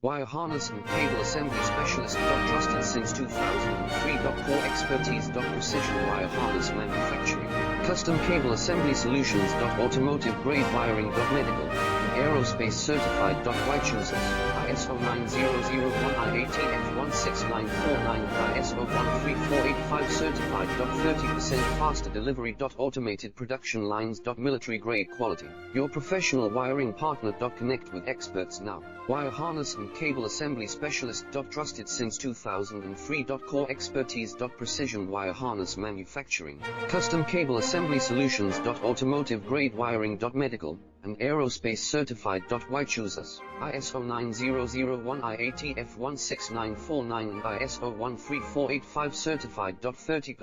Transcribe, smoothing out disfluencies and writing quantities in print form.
Wire harness and cable assembly specialist. Trusted since 2003. Core expertise. Precision wire harness manufacturing. Custom cable assembly solutions. Automotive grade wiring. Medical and aerospace certified. Why choosers? ISO 9001 I-ATF 16949 ISO 13485 certified. 30% faster delivery. Automated production lines. Military grade quality. Your professional wiring partner. Connect with experts now. Wire harness and cable assembly specialist. Trusted since 2003. Core expertise. Precision wire harness manufacturing. Custom cable assembly solutions. Automotive grade wiring. Medical and aerospace certified. Why choose us? ISO 9001 IATF 16949 and ISO 13485 certified. 30%